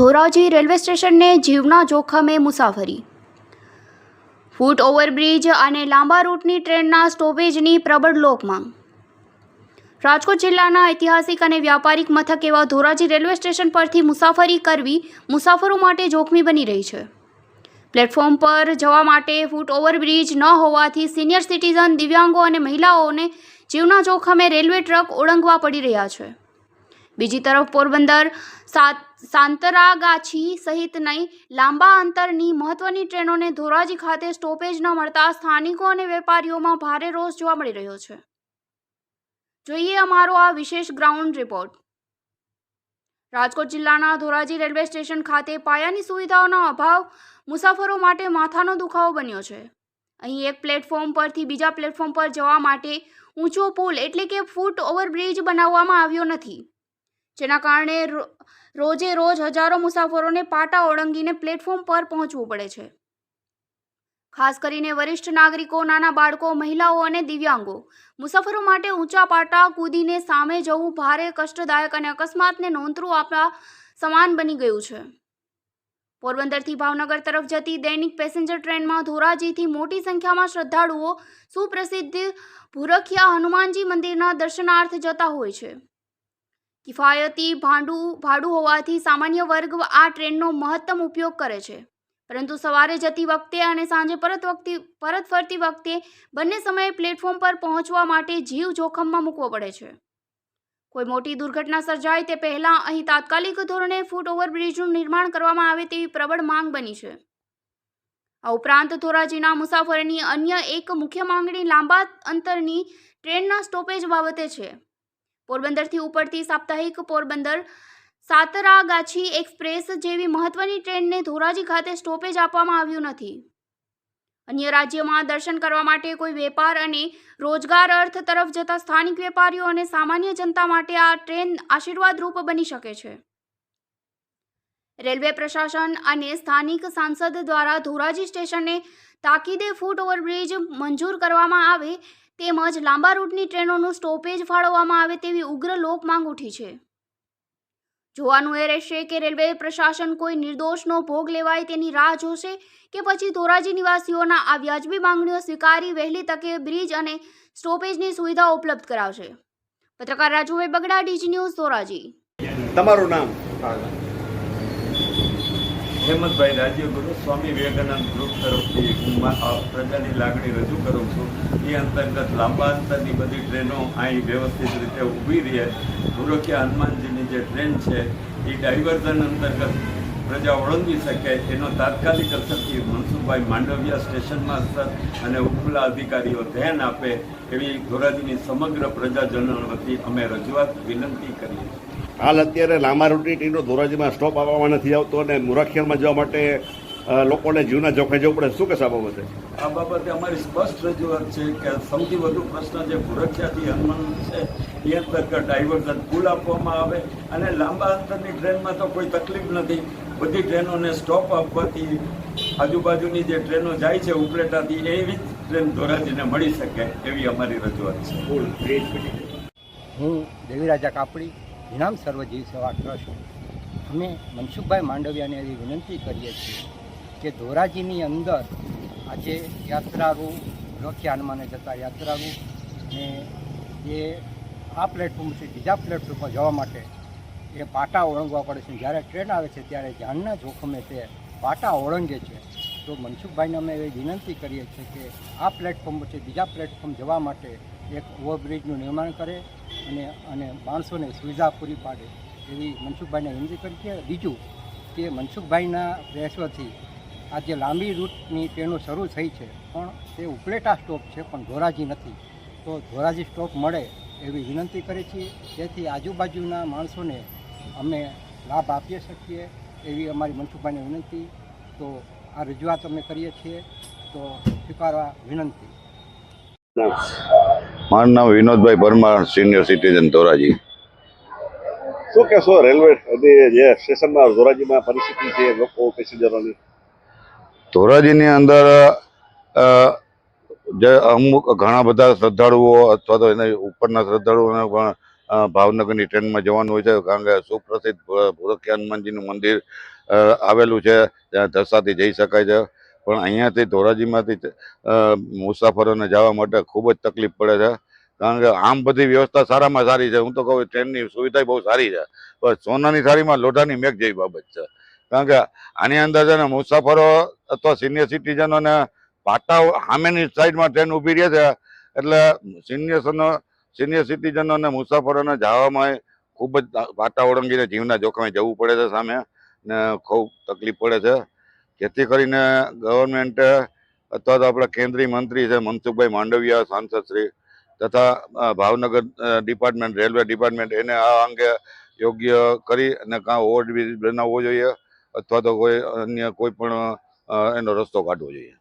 Dhoraji railway સ્ટેશનને જીવના જોખમે મુસાફરી. ફૂટ ઓવરબ્રિજ અને લાંબા રૂટની ટ્રેનના સ્ટોપેજની પ્રબળ લોકમાંગ. રાજકોટ જિલ્લાના ઐતિહાસિક અને વ્યાપારિક મથક એવા ધોરાજી રેલવે સ્ટેશન પરથી મુસાફરી કરવી મુસાફરો માટે જોખમી બની રહી છે. પ્લેટફોર્મ પર જવા માટે ફૂટ ઓવરબ્રિજ ન હોવાથી સિનિયર સિટીઝન, દિવ્યાંગો અને મહિલાઓને જીવના જોખમે રેલવે ટ્રક ઓળંગવા પડી રહ્યા છે. બીજી તરફ પોરબંદર, સાંતરાગાછી સહિતની લાંબા અંતરની મહત્વની ટ્રેનોને ધોરાજી ખાતે સ્ટોપેજ ન મળતા સ્થાનિકો અને વેપારીઓમાં ભારે રોષ જોવા મળી રહ્યો છે. જોઈએ અમારો આ વિશેષ ગ્રાઉન્ડ રિપોર્ટ. રાજકોટ જિલ્લાના ધોરાજી રેલવે સ્ટેશન ખાતે પાયાની સુવિધાઓનો અભાવ મુસાફરો માટે માથાનો દુખાવો બન્યો છે. અહીં એક પ્લેટફોર્મ પરથી બીજા પ્લેટફોર્મ પર જવા માટે ઊંચો પુલ એટલે કે ફૂટ ઓવરબ્રિજ બનાવવામાં આવ્યો નથી, જેના કારણે રોજે રોજ હજારો મુસાફરોને પાટા ઓળંગીને પ્લેટફોર્મ પર પહોંચવું પડે છે. ખાસ કરીને વરિષ્ઠ નાગરિકો, નાના બાળકો, મહિલાઓ અને દિવ્યાંગો મુસાફરો માટે ઊંચા પાટા કૂદીને સામે જવું ભારે કષ્ટદાયક અને અકસ્માતને નોંધતું આપવા સમાન બની ગયું છે. પોરબંદરથી ભાવનગર તરફ જતી દૈનિક પેસેન્જર ટ્રેનમાં ધોરાજીથી મોટી સંખ્યામાં શ્રદ્ધાળુઓ સુપ્રસિદ્ધ ભૂરખિયા હનુમાનજી મંદિરના દર્શનાર્થે જતા હોય છે. કિફાયતી ભાડું હોવાથી સામાન્ય વર્ગ આ ટ્રેનનો મહત્તમ ઉપયોગ કરે છે, પરંતુ સવારે જતી વખતે અને સાંજે પરત ફરતી વખતે બંને સમયે પ્લેટફોર્મ પર પહોંચવા માટે જીવ જોખમમાં મૂકવો પડે છે. કોઈ મોટી દુર્ઘટના સર્જાય તે પહેલાં અહીં તાત્કાલિક ધોરણે ફૂટ ઓવરબ્રિજનું નિર્માણ કરવામાં આવે તેવી પ્રબળ માંગ બની છે. આ ઉપરાંત ધોરાજીના મુસાફરોની અન્ય એક મુખ્ય માંગણી લાંબા અંતરની ટ્રેનના સ્ટોપેજ બાબતે છે. પોરબંદરથી ઉપડતી સાપ્તાહિક પોરબંદર સાંતરાગાછી એક્સપ્રેસ જેવી મહત્વની ટ્રેનને ધોરાજી ખાતે સ્ટોપેજ આપવામાં આવ્યું નથી. અન્ય રાજ્યમાં દર્શન કરવા માટે કોઈ વેપાર અને રોજગાર અર્થ તરફ જતા સ્થાનિક વેપારીઓ અને સામાન્ય જનતા માટે આ ટ્રેન આશીર્વાદરૂપ બની શકે છે. રેલવે પ્રશાસન અને સ્થાનિક સાંસદ દ્વારા ધોરાજી સ્ટેશનને તાકીદે ફૂટ ઓવરબ્રિજ મંજૂર કરવામાં આવે તેમજ લાંબા રૂટની ટ્રેનોનું સ્ટોપેજ ફાળવવામાં આવે તેવી ઉગ્ર લોક માંગ ઉઠી છે. જોવાનું એ રહેશે કે રેલવે પ્રશાસન કોઈ નિર્દોષનો ભોગ લેવાય તેની રાહ જોશે કે પછી ધોરાજી નિવાસીઓના આ વ્યાજબી માંગણીઓ સ્વીકારી વહેલી તકે બ્રિજ અને સ્ટોપેજની સુવિધા ઉપલબ્ધ કરાવશે. પત્રકાર રાજુભાઈ બગડા, ડીજી ન્યૂઝ, ધોરાજી. તમારું નામ? હેમંતભાઈ રાજ્યગુરુ, સ્વામી વિવેકાનંદ ગ્રુપ તરફથી હું પ્રજાની લાગણી રજૂ કરું છું. એ અંતર્ગત લાંબા અંતરની બધી ટ્રેનો અહીં વ્યવસ્થિત રીતે ઊભી રહે. ભૂરખિયા હનુમાનજીની જે ટ્રેન છે એ ડાયવર્ઝન અંતર્ગત પ્રજા ઓળંગી શકે એનો તાત્કાલિક અસરથી મનસુખભાઈ માંડવિયા સ્ટેશન માસ્તર અને ઉપલા અધિકારીઓ ધ્યાન આપે એવી ધોરાજીની સમગ્ર પ્રજાજનો વતી અમે રજૂઆત વિનંતી કરીએ. હાલ અત્યારે લાંબા રૂટની ટ્રેનો ધોરાજીમાં સ્ટોપ આપવામાં નથી આવતો અને મુરાખિયામાં જવા માટે લોકોને જીવના જોખમે જવું પડે. શું કહેશો આ બાબતે? આ બાબતે અમારી સ્પષ્ટ રજૂઆત છે કે સૌથી વધુ પ્રશ્ન જે ભૂરખિયાથી હનુમાન છે એ અંતર્ગત ડાયવર્ઝન પુલ આપવામાં આવે અને લાંબા અંતરની ટ્રેનમાં તો કોઈ તકલીફ નથી. બધી ટ્રેનોને સ્ટોપ આપવાથી આજુબાજુની જે ટ્રેનો જાય છે ઉપલેટાથી એવી જ ટ્રેન ધોરાજીને મળી શકે એવી અમારી રજૂઆત છે. હું દેવીરાજા કાપડી, ઇનામ સર્વજીવ સેવા ટ્રસ્ટ. અમે મનસુખભાઈ માંડવિયાને એવી વિનંતી કરીએ છીએ કે ધોરાજીની અંદર આજે યાત્રાળુ, ભૂરખિયા હનુમાને જતા યાત્રાળુ ને જે આ પ્લેટફોર્મથી બીજા પ્લેટફોર્મ પર જવા માટે એ પાટા ઓળંગવા પડે છે. જ્યારે ટ્રેન આવે છે ત્યારે જાનના જોખમે તે પાટા ઓળંગે છે. તો મનસુખભાઈને અમે એવી વિનંતી કરીએ છીએ કે આ પ્લેટફોર્મ પરથી બીજા પ્લેટફોર્મ જવા માટે એક ઓવરબ્રિજનું નિર્માણ કરે અને માણસોને સુવિધા પૂરી પાડે એવી મનસુખભાઈને વિનંતી કરી છે. બીજું કે મનસુખભાઈના પ્રયાસોથી આજે લાંબી રૂટની ટ્રેનો શરૂ થઈ છે, પણ તે ઉપલેટા સ્ટોપ છે પણ ધોરાજી નથી. તો ધોરાજી સ્ટોપ મળે એવી વિનંતી કરી છીએ, જેથી આજુબાજુના માણસોને અમે લાભ આપી શકીએ એવી અમારી મનસુખભાઈને વિનંતી. તો આ રજૂઆત અમે કરીએ છીએ, તો સ્વીકારવા વિનંતી. મારું નામ વિનોદભાઈ પરમાર, સિનિયર સિટીઝન, ધોરાજી. શું કહેશો રેલવે જે સ્ટેશનમાં ધોરાજીમાં પરિસ્થિતિ છે લોકો પેસેન્જરોની? ધોરાજીની અંદર જે અમુક ઘણા બધા શ્રદ્ધાળુઓ અથવા તો એના ઉપરના શ્રદ્ધાળુઓને પણ ભાવનગરની ટ્રેનમાં જવાનું હોય છે, કારણ કે સુપ્રસિદ્ધ ભૂરખિયા હનુમાનજીનું મંદિર આવેલું છે, ત્યાં ધસાથી જઈ શકાય છે. પણ અહીંયાથી ધોરાજીમાંથી મુસાફરોને જવા માટે ખૂબ જ તકલીફ પડે છે, કારણ કે આમ બધી વ્યવસ્થા સારામાં સારી છે. હું તો કહું ટ્રેનની સુવિધા બહુ સારી છે, પણ સોનાની થાળીમાં લોઢાની મેઘ જેવી બાબત છે. કારણ કે આની અંદર છે ને મુસાફરો અથવા સિનિયર સિટીઝનોને પાટા સામેની સાઈડમાં ટ્રેન ઊભી રહે છે, એટલે સિનિયર સિટીઝનો અને મુસાફરોને જવામાં ખૂબ જ પાટા ઓળંગીને જીવના જોખમે જવું પડે છે સામે, ને ખૂબ તકલીફ પડે છે. જેથી કરીને ગવર્મેન્ટે અથવા તો આપણા કેન્દ્રીય મંત્રી છે મનસુખભાઈ માંડવિયા સાંસદ શ્રી તથા ભાવનગર ડિપાર્ટમેન્ટ, રેલવે ડિપાર્ટમેન્ટ એને આ અંગે યોગ્ય કરી અને કાં ઓવરબ્રિજ બનાવવો જોઈએ અથવા તો કોઈ અન્ય કોઈ પણ એનો રસ્તો કાઢવો જોઈએ.